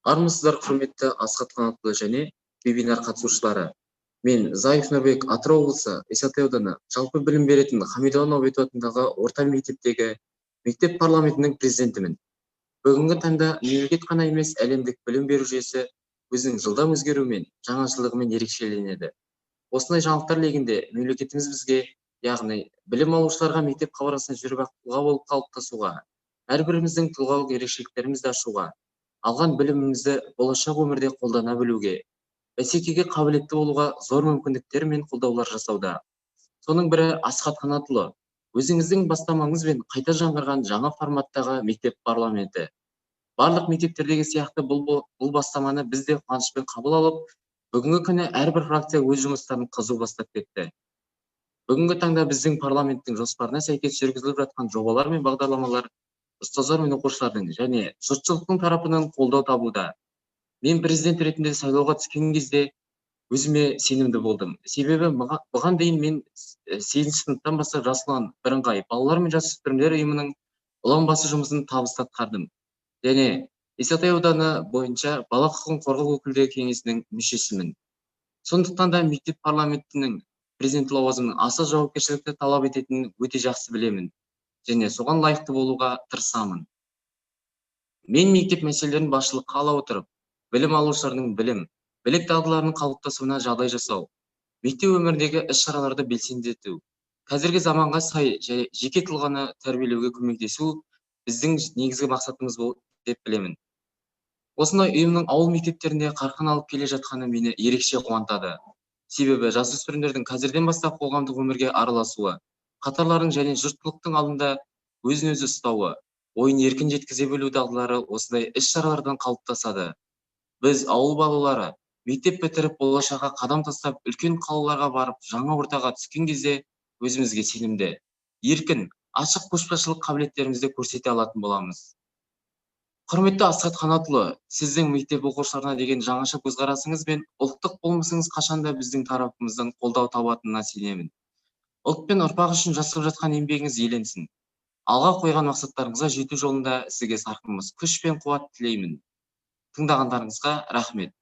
Армысыздар, құрметті Асхат Қанатұлы және вебинар қатысушылары. Мен Заев Нұрбек, Атырау облысы Исатай ауданы жалпы білім беретін Хамидолла Нұрбетов атындағы орта мектептегі мектеп парламентінің президентімін. Бүгінгі таңда мемлекет қана емес, әлемдік білім беру жүйесі өзінің жылдам өзгеруімен, жаңашылдығымен ерекшеленеді. Осындай жаңалықтар легінде мемлекетіміз бізге, яғни білім алушыларға мектеп қабырғасына жүріп ақ тұлға болып қалыптасуға, әрбіріміздің тұлғалық ерекшеліктерімізді ашуға, алған білімімізді болашақ өмірде қолдана білуге, бәсекеге қабілетті болуға зор мүмкіндіктер мен қолдаулар жасауда. Соның бірі Асхат Қанатұлы, өзіңіздің бастамаңызбен қайта жаңғырған жаңа форматтағы мектеп парламенті. Барлық мектептердегі сияқты бұл бастаманы біз де қуанышпен қабыл алып, бүгінгі күні әрбір фракция өз жұмыстарын қызу бастап кетті. Бүгінгі таңда біздің парламенттің жоспарына сәйкес жүргізіліп жатқан жобалар мен бағдарламалар ұстаздар мен оқушылардың және жұртшылықтың тарапынан қолдау табуда. Мен президент ретінде сайлауға түскен кезде өзіме сенімді болдым. Себебі бұған дейін мен 8-ші сыныптан бастап Жасыл Ұлан бірыңғай балалар мен жасөспірімдер ұйымының ұланбасы жұмысын табысты атқардым. Және Исатай ауданы бойынша бала құқығын қорғау өкілдері кеңесінің мүшесімін. Сондықтан да мектеп парламентінің президент лауазымының аса жауапкершілікті талап ететінін өте жақсы білемін. Және соған лайықты болуға тырысамын. Мен мектеп мәселелерін басшылыққа ала отырып, білім алушылардың білік дағдыларының қалыптасуына жағдай жасау, мектеп өміріндегі іс-шараларды белсендету, қазіргі заманға сай жеке тұлғаны тәрбиелеуге көмектесу біздің негізгі мақсатымыз деп білемін. Осындай ұйымның ауыл мектептерінде қарқын алып келе жатқаны мені ерекше қуантады. Себебі жасөспірімдердің қазірден бастап қоғамдық өмірге араласуы, қатарлардың және жұртшылықтың алдында өзін өзі ұстауы, ойын еркін жеткізе білу дағдылары осындай іс-шаралардан қалыптасады. Біз ауыл балалары мектеп бітіріп болашаққа қадам тастап, үлкен қалаларға барып, жаңа ортаға түскен кезде өзімізге сенімді, еркін, ашық көшбасшылық қабілеттерімізді көрсете алатын боламыз. Құрметті Асхат Қанатұлы, сіздің мектеп оқушыларына деген жаңаша көзқарасыңыз бен ұлттық болмысыңыз қашанда біздің тарапымыздан қолдау табатынына сенемін. Ұлт пен ұрпақ үшін жасап жатқан еңбегіңіз еленсін. Алға қойған мақсаттарыңызға жету жолында сізге сарқынымыз күш пен қуат тілеймін. Тыңдағандарыңызға рахмет.